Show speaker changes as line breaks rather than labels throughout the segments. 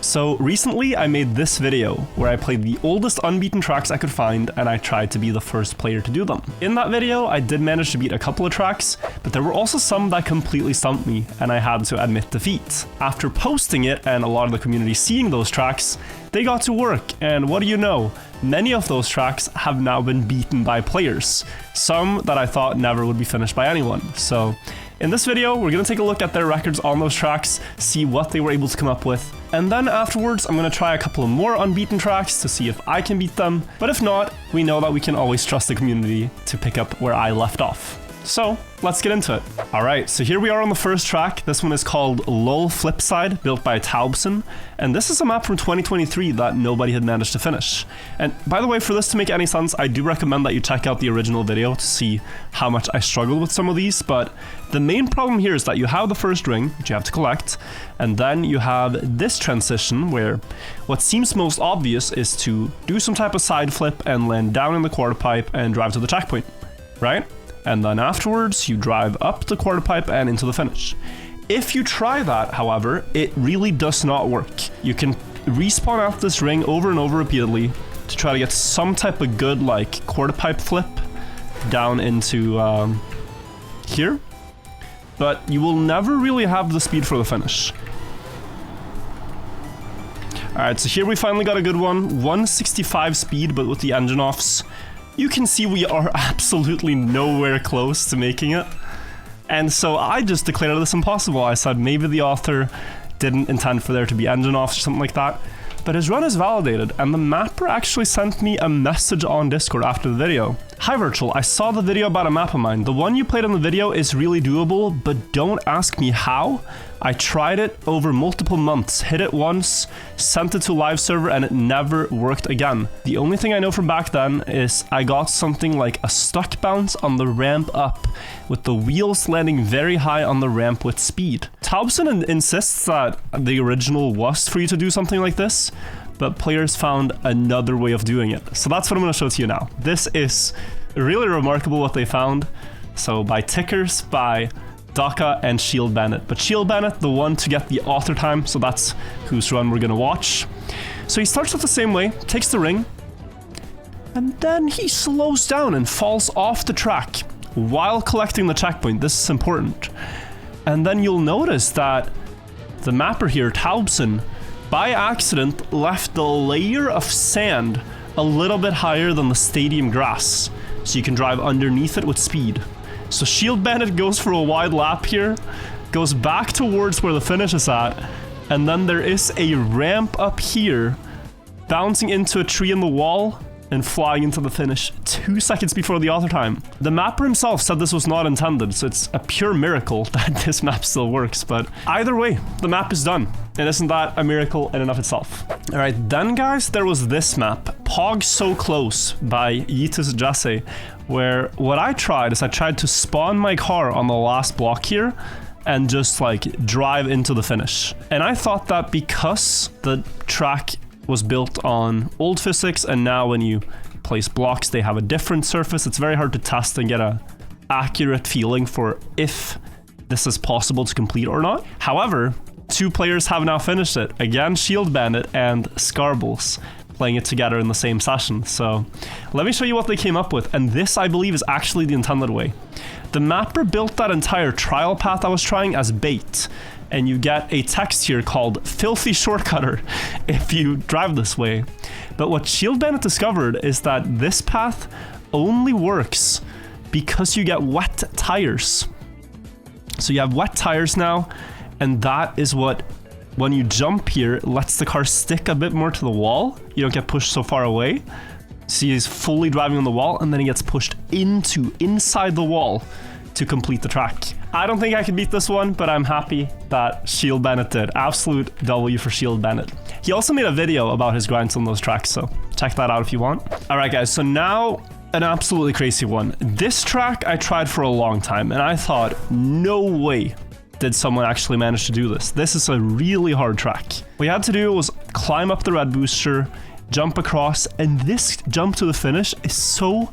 So recently I made this video where I played the oldest unbeaten tracks I could find and I tried to be the first player to do them. In that video I did manage to beat a couple of tracks, but there were also some that completely stumped me and I had to admit defeat. After posting it and a lot of the community seeing those tracks, they got to work, and what do you know? Many of those tracks have now been beaten by players, some that I thought never would be finished by anyone. So in this video, we're going to take a look at their records on those tracks, see what they were able to come up with, and then afterwards I'm going to try a couple of more unbeaten tracks to see if I can beat them, but if not, we know that we can always trust the community to pick up where I left off. So let's get into it. Alright, so here we are on the first track. This one is called LOL Flipside, built by Taubson, and this is a map from 2023 that nobody had managed to finish. And by the way, for this to make any sense, I do recommend that you check out the original video to see how much I struggled with some of these, but the main problem here is that you have the first ring, which you have to collect, and then you have this transition where what seems most obvious is to do some type of side flip and land down in the quarter pipe and drive to the checkpoint, right? And then afterwards, you drive up the quarter pipe and into the finish. If you try that, however, it really does not work. You can respawn out this ring over and over repeatedly to try to get some type of good, like, quarter pipe flip down into here, but you will never really have the speed for the finish. Alright, so here we finally got a good one. 165 speed, but with the engine offs. You can see we are absolutely nowhere close to making it. And so I just declared this impossible. I said maybe the author didn't intend for there to be engine offs or something like that. But his run is validated, and the mapper actually sent me a message on Discord after the video. Hi Wirtual, I saw the video about a map of mine. The one you played in the video is really doable, but don't ask me how. I tried it over multiple months, hit it once, sent it to live server, and it never worked again. The only thing I know from back then is I got something like a stuck bounce on the ramp up, with the wheels landing very high on the ramp with speed. Taubson insists that the original was for you to do something like this, but players found another way of doing it. So that's what I'm going to show to you now. This is really remarkable what they found. So by Tickers, by Daka, and Shield Bandit. But Shield Bandit, the one to get the author time, so that's whose run we're going to watch. So he starts with the same way, takes the ring, and then he slows down and falls off the track while collecting the checkpoint. This is important. And then you'll notice that the mapper here, Taubson, by accident left the layer of sand a little bit higher than the stadium grass, so you can drive underneath it with speed. So Shield Bandit goes for a wide lap here, goes back towards where the finish is at, and then there is a ramp up here, bouncing into a tree in the wall and flying into the finish 2 seconds before the author time. The mapper himself said this was not intended, so it's a pure miracle that this map still works, but either way, the map is done. And isn't that a miracle in and of itself? Alright, then guys, there was this map, Pog So Close by Yitus Jesse, where what I tried is I tried to spawn my car on the last block here and just like drive into the finish. And I thought that because the track was built on old physics, and now when you place blocks they have a different surface, it's very hard to test and get a accurate feeling for if this is possible to complete or not. However, two players have now finished it. Again, Shield Bandit and Scarbles playing it together in the same session. So let me show you what they came up with, and this I believe is actually the intended way. The mapper built that entire trial path I was trying as bait, and you get a text here called Filthy Shortcutter if you drive this way. But what Shield Bandit discovered is that this path only works because you get wet tires. So you have wet tires now, and that is what, when you jump here, lets the car stick a bit more to the wall. You don't get pushed so far away. See, he's fully driving on the wall, and then he gets pushed inside the wall to complete the track. I don't think I could beat this one, but I'm happy that Shield Bandit did. Absolute W for Shield Bandit. He also made a video about his grinds on those tracks, so check that out if you want. Alright guys, so now an absolutely crazy one. This track I tried for a long time, and I thought, no way did someone actually manage to do this. This is a really hard track. What you had to do was climb up the red booster, jump across, and this jump to the finish is so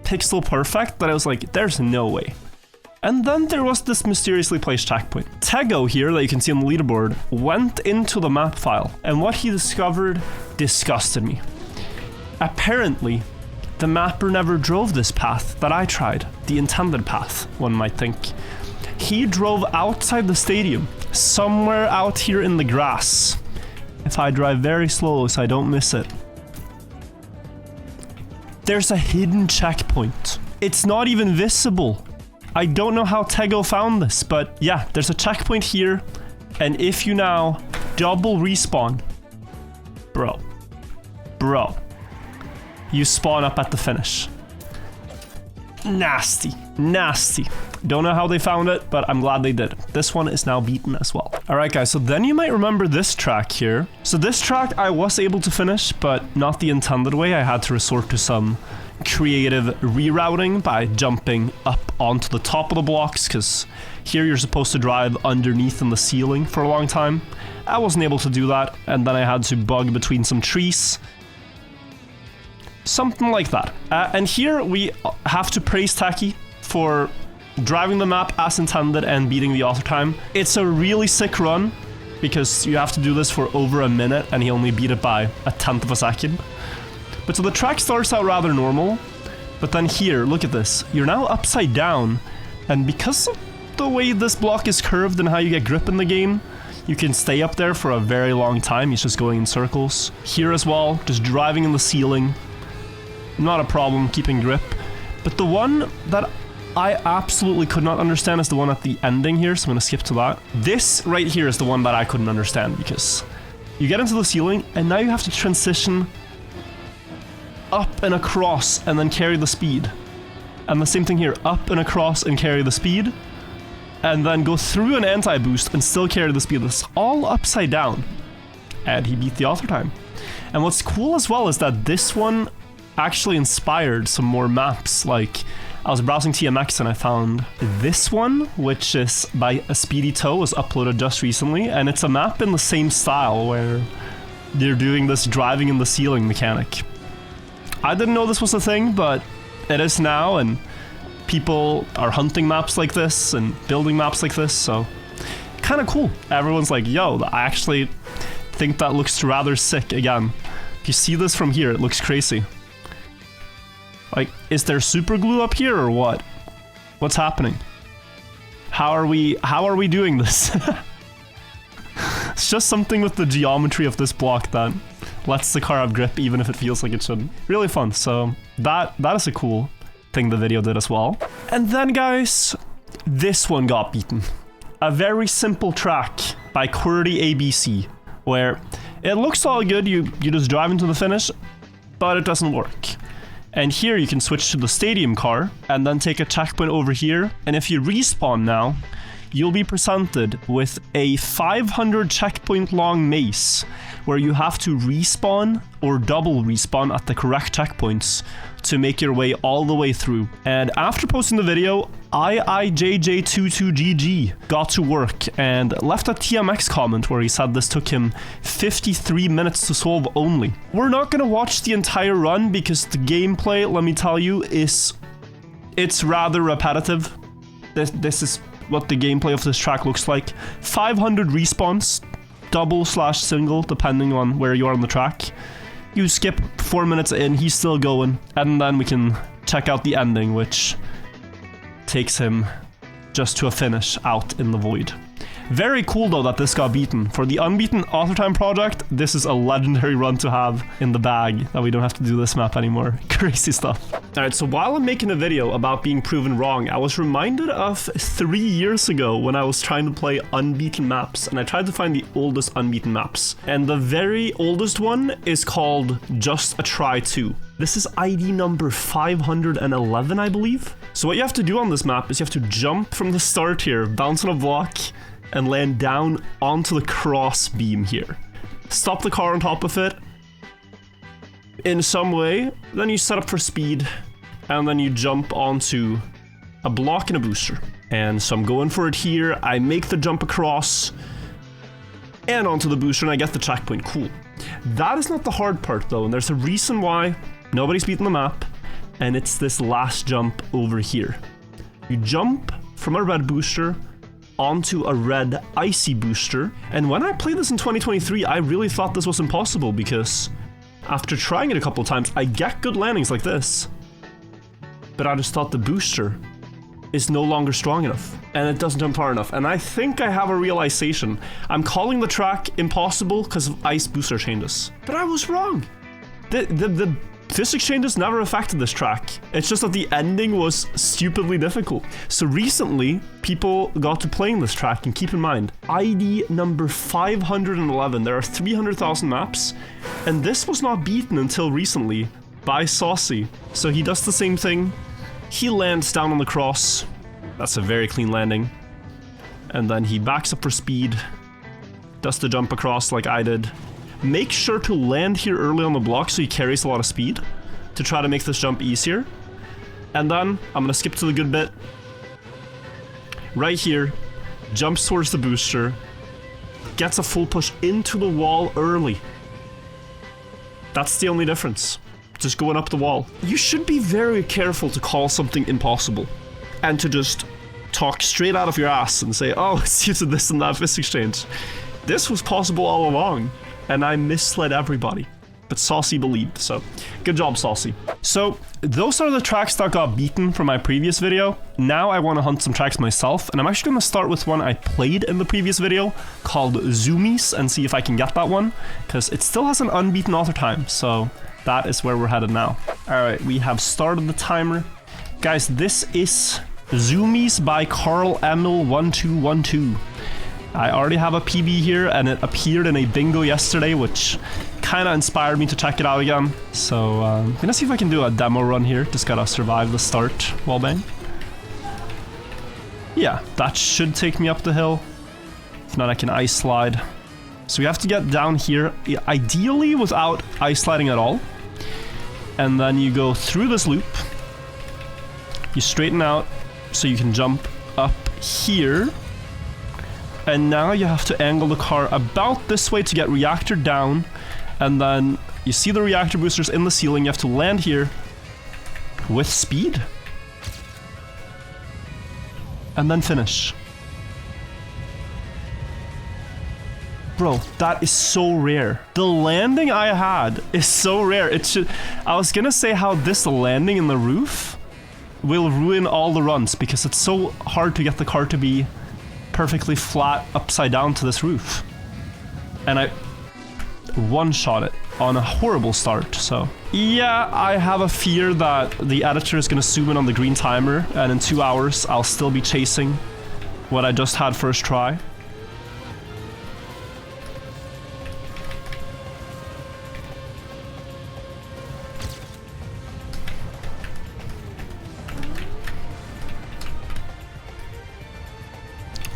pixel perfect that I was like, there's no way. And then there was this mysteriously placed checkpoint. Tego here, that you can see on the leaderboard, went into the map file, and what he discovered disgusted me. Apparently, the mapper never drove this path that I tried, the intended path, one might think. He drove outside the stadium, somewhere out here in the grass. If I drive very slow so I don't miss it. There's a hidden checkpoint. It's not even visible. I don't know how Tego found this, but yeah, there's a checkpoint here, and if you now double respawn, bro, you spawn up at the finish. Nasty, nasty. Don't know how they found it, but I'm glad they did. This one is now beaten as well. All right, guys, so then you might remember this track here. So this track I was able to finish, but not the intended way. I had to resort to some creative rerouting by jumping up onto the top of the blocks, because here you're supposed to drive underneath in the ceiling for a long time. I wasn't able to do that, and then I had to bug between some trees. Something like that. And here we have to praise Taki for driving the map as intended and beating the author time. It's a really sick run, because you have to do this for over a minute, and he only beat it by a 1/10 of a second. But so the track starts out rather normal, but then here, look at this. You're now upside down, and because of the way this block is curved and how you get grip in the game, you can stay up there for a very long time. He's just going in circles. Here as well, just driving in the ceiling. Not a problem keeping grip. But the one that I absolutely could not understand is the one at the ending here, so I'm gonna skip to that. This right here is the one that I couldn't understand, because you get into the ceiling, and now you have to transition up and across and then carry the speed. And the same thing here, up and across and carry the speed, and then go through an anti-boost and still carry the speed. It's all upside down. And he beat the author time. And what's cool as well is that this one actually inspired some more maps. Like, I was browsing TMX and I found this one, which is by a Speedy Toe, was uploaded just recently, and it's a map in the same style where they're doing this driving in the ceiling mechanic. I didn't know this was a thing, but it is now, and people are hunting maps like this and building maps like this, so kind of cool. Everyone's like, yo, I actually think that looks rather sick. Again, if you see this from here, it looks crazy. Like, is there super glue up here or what? What's happening? How are we doing this? It's just something with the geometry of this block that lets the car have grip even if it feels like it shouldn't. Really fun. So that is a cool thing the video did as well. And then, guys, this one got beaten. A very simple track by QWERTY ABC, where it looks all good, you just drive into the finish, but it doesn't work. And here you can switch to the stadium car and then take a checkpoint over here, and if you respawn now, you'll be presented with a 500 checkpoint long maze where you have to respawn or double respawn at the correct checkpoints to make your way all the way through. And after posting the video, IIJJ22GG got to work and left a TMX comment where he said this took him 53 minutes to solve only. We're not gonna watch the entire run because the gameplay, let me tell you, it's rather repetitive. This is what the gameplay of this track looks like. 500 respawns, double/single, depending on where you are on the track. You skip 4 minutes in, he's still going, and then we can check out the ending, which takes him just to a finish out in the void. Very cool though that this got beaten. For the Unbeaten Author Time project, this is a legendary run to have in the bag, that we don't have to do this map anymore. Crazy stuff. Alright, so while I'm making a video about being proven wrong, I was reminded of 3 years ago when I was trying to play Unbeaten maps, and I tried to find the oldest Unbeaten maps. And the very oldest one is called Just a Try 2. This is ID number 511, I believe. So what you have to do on this map is you have to jump from the start here, bounce on a block, and land down onto the cross beam here. Stop the car on top of it in some way, then you set up for speed, and then you jump onto a block and a booster. And so I'm going for it here, I make the jump across, and onto the booster, and I get the checkpoint. Cool. That is not the hard part though, and there's a reason why nobody's beaten the map, and it's this last jump over here. You jump from a red booster onto a red icy booster. And when I played this in 2023, I really thought this was impossible because after trying it a couple times, I get good landings like this. But I just thought the booster is no longer strong enough and it doesn't jump far enough. And I think I have a realization. I'm calling the track impossible because of ice booster changes. But I was wrong. The physics changes never affected this track. It's just that the ending was stupidly difficult. So recently, people got to playing this track, and keep in mind, ID number 511, there are 300,000 maps, and this was not beaten until recently by Saucy. So he does the same thing. He lands down on the cross. That's a very clean landing. And then he backs up for speed, does the jump across like I did. Make sure to land here early on the block so he carries a lot of speed to try to make this jump easier. And then I'm gonna skip to the good bit. Right here, jumps towards the booster, gets a full push into the wall early. That's the only difference. Just going up the wall. You should be very careful to call something impossible and to just talk straight out of your ass and say, oh, it's due to this and that physics change. This was possible all along. And I misled everybody. But Saucy believed, so good job, Saucy. So those are the tracks that got beaten from my previous video. Now I want to hunt some tracks myself, and I'm actually going to start with one I played in the previous video called Zoomies and see if I can get that one, because it still has an unbeaten author time, so that is where we're headed now. Alright, we have started the timer. Guys, this is Zoomies by Carl Emil 1212. I already have a PB here, and it appeared in a bingo yesterday, which kind of inspired me to check it out again. So I'm gonna see if I can do a demo run here. Just gotta survive the start wallbang. Yeah, that should take me up the hill. If not, I can ice slide. So we have to get down here, ideally without ice sliding at all. And then you go through this loop. You straighten out so you can jump up here. And now you have to angle the car about this way to get reactor down. And then you see the reactor boosters in the ceiling. You have to land here with speed. And then finish. Bro, that is so rare. The landing I had is so rare. I was gonna say how this landing in the roof will ruin all the runs because it's so hard to get the car to be perfectly flat upside down to this roof. And I one-shot it on a horrible start, so. Yeah, I have a fear that the editor is gonna zoom in on the green timer, and in 2 hours I'll still be chasing what I just had first try.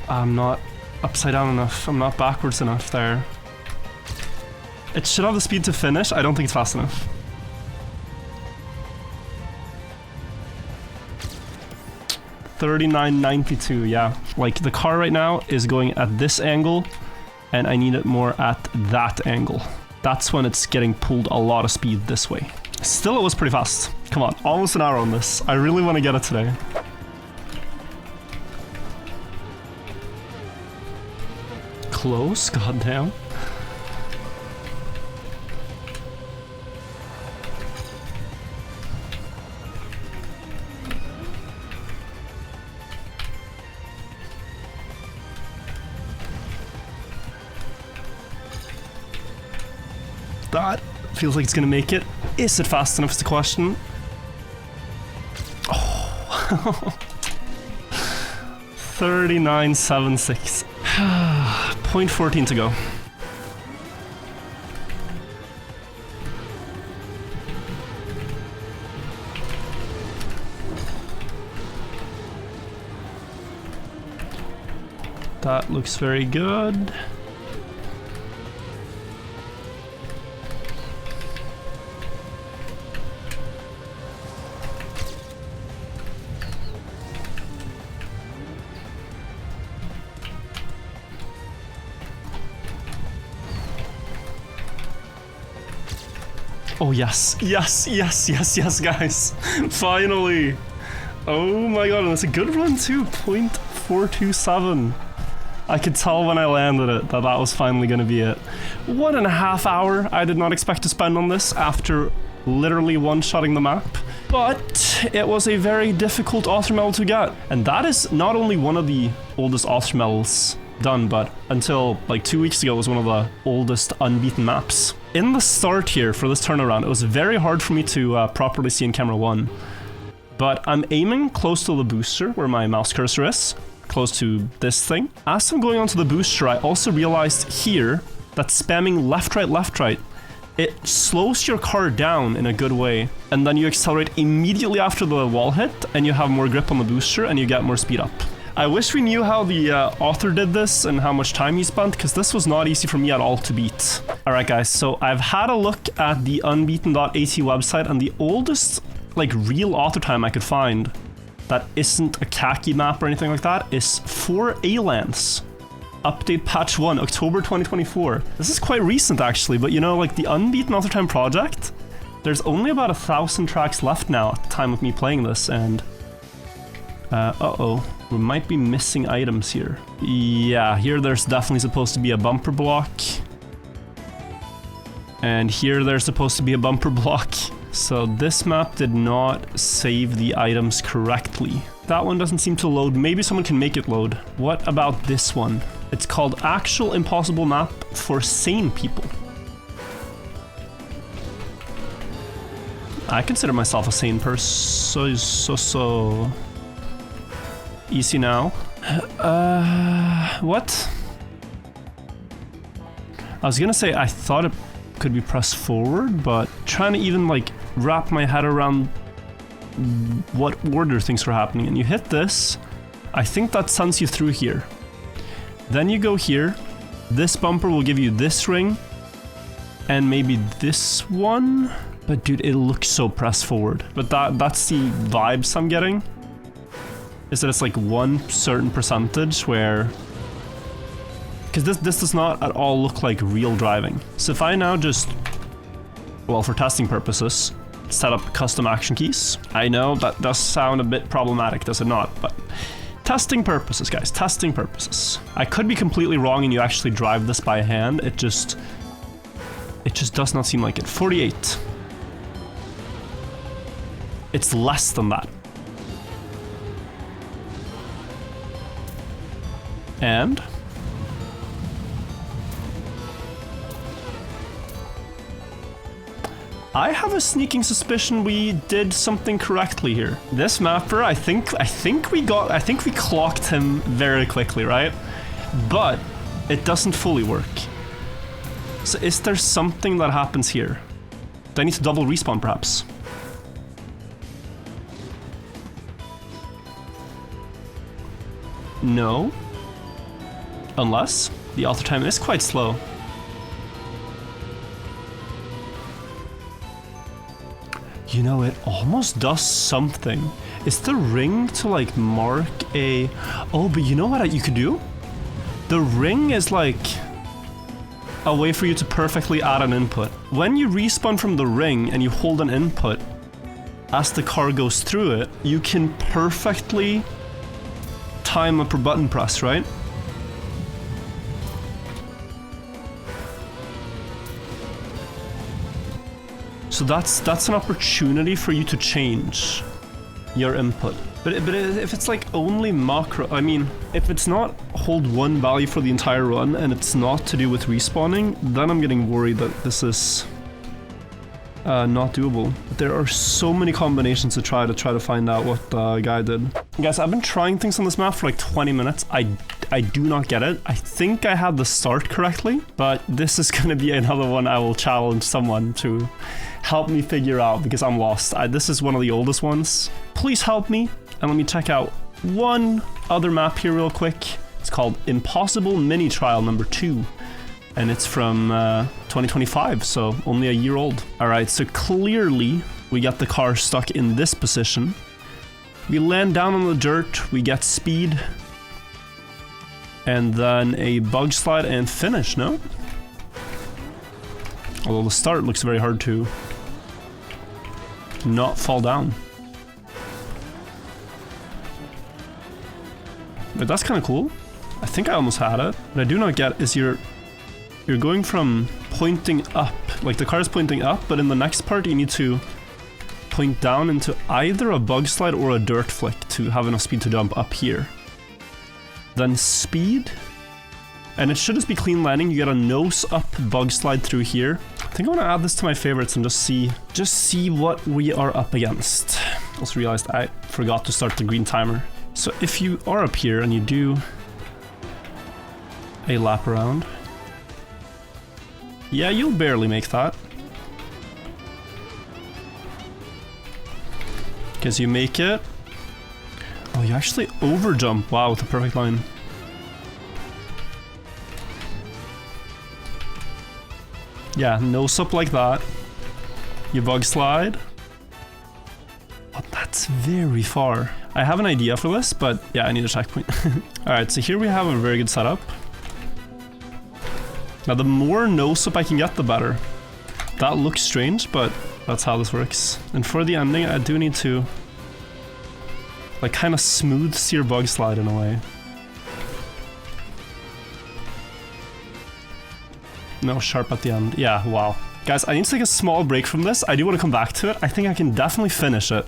I'm not upside down enough. I'm not backwards enough there. It should have the speed to finish. I don't think it's fast enough. $39.92, yeah. Like, the car right now is going at this angle, and I need it more at that angle. That's when it's getting pulled a lot of speed this way. Still, it was pretty fast. Come on, almost an hour on this. I really want to get it today. Close, goddamn. That feels like it's gonna make it. Is it fast enough is the question. Oh. 39.76. 0.14 to go. That looks very good. Oh yes, yes, yes, yes, yes, guys. Finally. Oh my god, and it's a good run too, 0.427. I could tell when I landed it that that was finally gonna be it. 1.5 hours I did not expect to spend on this after literally one-shotting the map. But it was a very difficult author medal to get. And that is not only one of the oldest author medals done, but until like 2 weeks ago was one of the oldest unbeaten maps. In the start here for this turnaround, it was very hard for me to properly see in camera 1. But I'm aiming close to the booster where my mouse cursor is, close to this thing. As I'm going onto the booster, I also realized here that spamming left, right, it slows your car down in a good way, and then you accelerate immediately after the wall hit, and you have more grip on the booster, and you get more speed up. I wish we knew how the author did this and how much time he spent, because this was not easy for me at all to beat. Alright guys, so I've had a look at the unbeaten.at website, and the oldest, like, real author time I could find that isn't a khaki map or anything like that is 4 A-Lands. Update patch 1, October 2024. This is quite recent actually, but you know, like the Unbeaten Author Time project, there's only about 1,000 tracks left now at the time of me playing this, and uh-oh, we might be missing items here. Yeah, here there's definitely supposed to be a bumper block. And here there's supposed to be a bumper block. So this map did not save the items correctly. That one doesn't seem to load. Maybe someone can make it load. What about this one? It's called Actual Impossible Map for Sane People. I consider myself a sane person, so... Easy now. What? I was gonna say I thought it could be pressed forward, but trying to even like wrap my head around what order things were happening. And you hit this, I think that sends you through here. Then you go here, this bumper will give you this ring, and maybe this one? But dude, it looks so pressed forward. But that's the vibes I'm getting. Is that it's like one certain percentage where... Because this does not at all look like real driving. So if I now just, well, for testing purposes, set up custom action keys. I know that does sound a bit problematic, does it not? But testing purposes, guys, testing purposes. I could be completely wrong and you actually drive this by hand. It just does not seem like it. 48. It's less than that. And I have a sneaking suspicion we did something correctly here. This mapper, I think we clocked him very quickly, right? But it doesn't fully work. So is there something that happens here? Do I need to double respawn perhaps? No. Unless the author time is quite slow. You know, it almost does something. Is the ring to like mark a... Oh, but you know what you could do? The ring is like a way for you to perfectly add an input. When you respawn from the ring and you hold an input, as the car goes through it, you can perfectly time up per button press, right? So that's an opportunity for you to change your input. But if it's like only macro, I mean, if it's not hold one value for the entire run and it's not to do with respawning, then I'm getting worried that this is not doable. There are so many combinations to try to find out what the guy did. Guys, I've been trying things on this map for like 20 minutes. I do not get it. I think I had the start correctly, but this is gonna be another one I will challenge someone to help me figure out because I'm lost. This is one of the oldest ones. Please help me, and let me check out one other map here real quick. It's called Impossible Mini Trial number 2. And it's from 2025, so only a year old. Alright, so clearly we got the car stuck in this position. We land down on the dirt, we get speed, and then a bug slide and finish, no? Although the start looks very hard to not fall down. But that's kind of cool. I think I almost had it. What I do not get is you're going from pointing up, like the car is pointing up, but in the next part you need to point down into either a bug slide or a dirt flick to have enough speed to jump up here. Then speed, and it should just be clean landing. You get a nose up bug slide through here. I think I want to add this to my favorites and just see what we are up against. Also realized I forgot to start the green timer. So if you are up here and you do a lap around, yeah, you'll barely make that. Because you make it. Oh, you actually overjump. Wow, with the perfect line. Yeah, nose up like that. You bug slide. Oh, that's very far. I have an idea for this, but yeah, I need a checkpoint. Alright, so here we have a very good setup. Now, the more nose up I can get, the better. That looks strange, but that's how this works. And for the ending, I do need to like kind of smooth steer bug slide in a way. No, sharp at the end. Yeah, wow. Guys, I need to take a small break from this. I do want to come back to it. I think I can definitely finish it,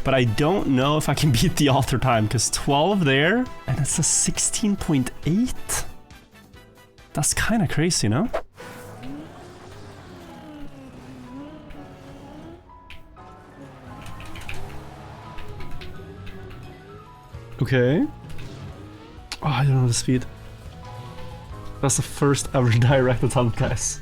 but I don't know if I can beat the author time, because 12 there, and it's a 16.8? That's kind of crazy, no? Okay. Oh, I don't know the speed. That's the first ever direct attempt, guys.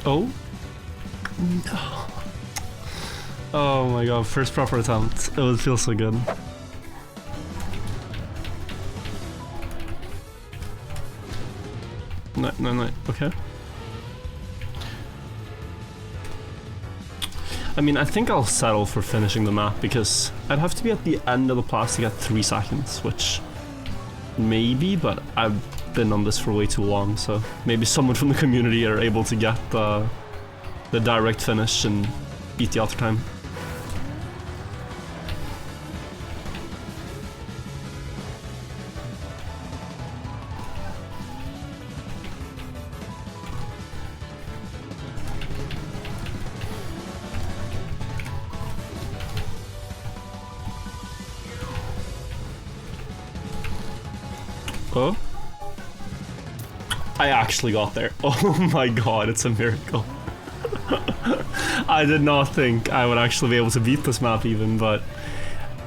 Oh. No. Oh my god, first proper attempt. It would feel so good. No, okay. I mean, I think I'll settle for finishing the map because I'd have to be at the end of the plastic at 3 seconds, which maybe, but I've been on this for way too long, so maybe someone from the community are able to get the direct finish and beat the author time. Oh, I actually got there. Oh my god, it's a miracle. I did not think I would actually be able to beat this map even, but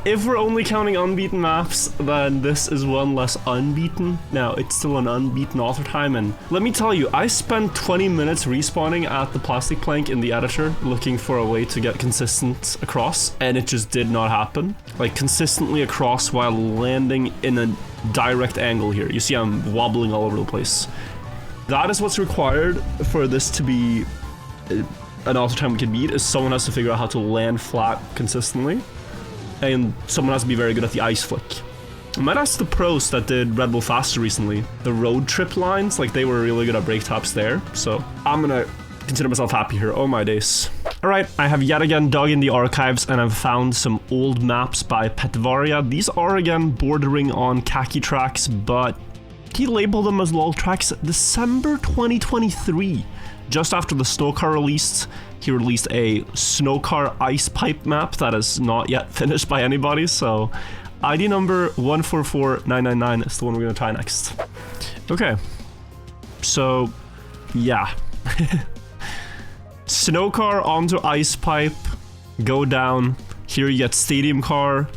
if we're only counting unbeaten maps, then this is one less unbeaten. Now, it's still an unbeaten author time, and let me tell you, I spent 20 minutes respawning at the plastic plank in the editor looking for a way to get consistent across, and it just did not happen. Like, consistently across while landing in a direct angle here. You see I'm wobbling all over the place. That is what's required for this to be an author time we can beat, is someone has to figure out how to land flat consistently, and someone has to be very good at the ice flick. I might ask the pros that did Red Bull Faster recently. The road trip lines, like they were really good at break tops there, so I'm gonna consider myself happy here. Oh my days. Alright, I have yet again dug in the archives and I've found some old maps by Petvaria. These are again bordering on khaki tracks, but he labeled them as LOL tracks December 2023. Just after the snow car released, he released a snow car ice pipe map that is not yet finished by anybody, so ID number 144999 is the one we're gonna try next. Okay, so yeah. Snow car onto ice pipe, go down, here you get stadium car,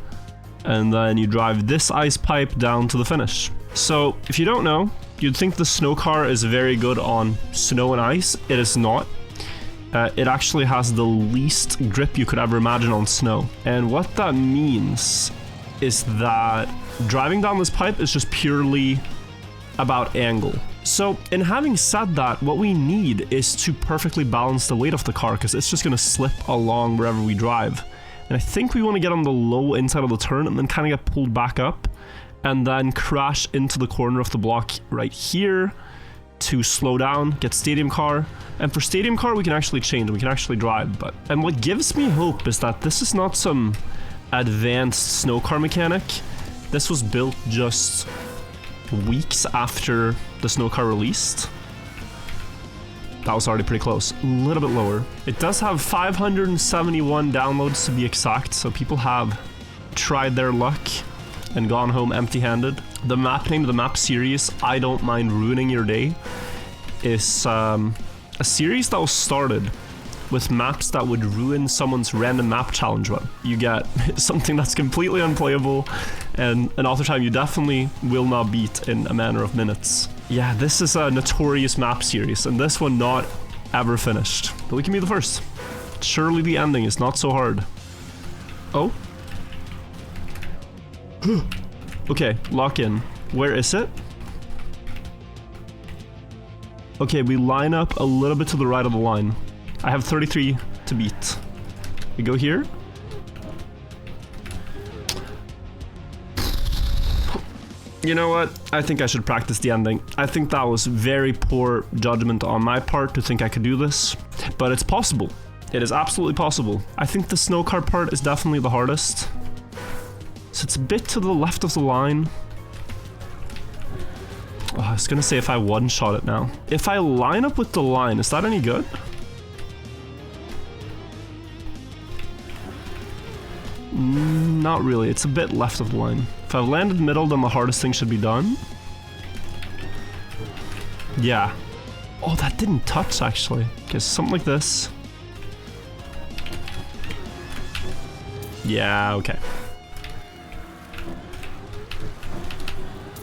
and then you drive this ice pipe down to the finish. So if you don't know, you'd think the snow car is very good on snow and ice. It is not. It actually has the least grip you could ever imagine on snow. And what that means is that driving down this pipe is just purely about angle. So, in having said that, what we need is to perfectly balance the weight of the car, because it's just going to slip along wherever we drive. And I think we want to get on the low inside of the turn and then kind of get pulled back up, and then crash into the corner of the block right here to slow down, get stadium car. And for stadium car, we can actually change, we can actually drive. And what gives me hope is that this is not some advanced snow car mechanic. This was built just weeks after the snow car released. That was already pretty close. A little bit lower. It does have 571 downloads to be exact, so people have tried their luck and gone home empty-handed. The map name of the map series, I Don't Mind Ruining Your Day, is a series that was started with maps that would ruin someone's random map challenge run. You get something that's completely unplayable and an author time you definitely will not beat in a matter of minutes. Yeah, this is a notorious map series, and this one not ever finished. But we can be the first. Surely the ending is not so hard. Oh? Okay, lock in. Where is it? Okay, we line up a little bit to the right of the line. I have 33 to beat. We go here. You know what? I think I should practice the ending. I think that was very poor judgment on my part to think I could do this, but it's possible. It is absolutely possible. I think the snow car part is definitely the hardest. So it's a bit to the left of the line. Oh, I was gonna say if I one-shot it now. If I line up with the line, is that any good? Not really, it's a bit left of the line. If I've landed middle, then the hardest thing should be done. Yeah. Oh, that didn't touch, actually. Okay, something like this. Yeah, okay.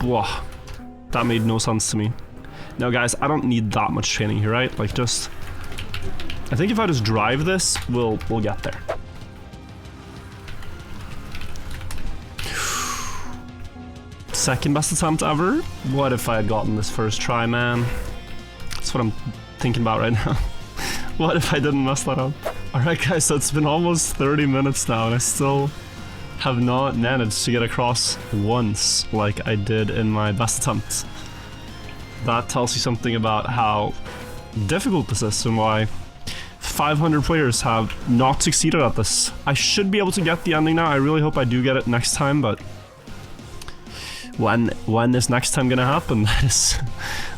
Whoa. That made no sense to me. Now, guys, I don't need that much training here, right? Like, just... I think if I just drive this, we'll get there. Second best attempt ever? What if I had gotten this first try, man? That's what I'm thinking about right now. What if I didn't mess that up? Alright guys, so it's been almost 30 minutes now and I still have not managed to get across once like I did in my best attempt. That tells you something about how difficult this is and why 500 players have not succeeded at this. I should be able to get the ending now. I really hope I do get it next time, but when is next time gonna happen?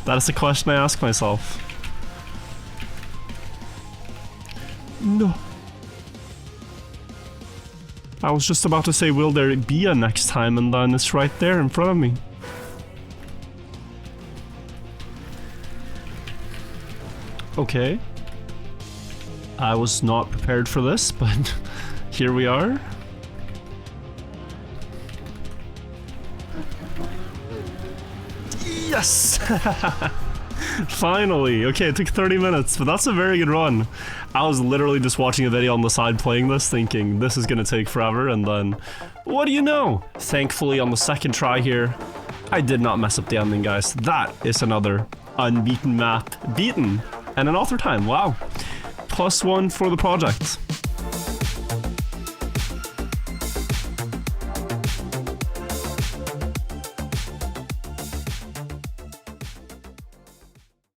That is a question I ask myself. No. I was just about to say, will there be a next time, and then it's right there in front of me. Okay. I was not prepared for this, but here we are. Yes! Finally! Okay, it took 30 minutes, but that's a very good run. I was literally just watching a video on the side playing this, thinking this is gonna take forever, and then... what do you know? Thankfully, on the second try here, I did not mess up the ending, guys. That is another unbeaten map beaten. And an author time, wow. +1 for the project.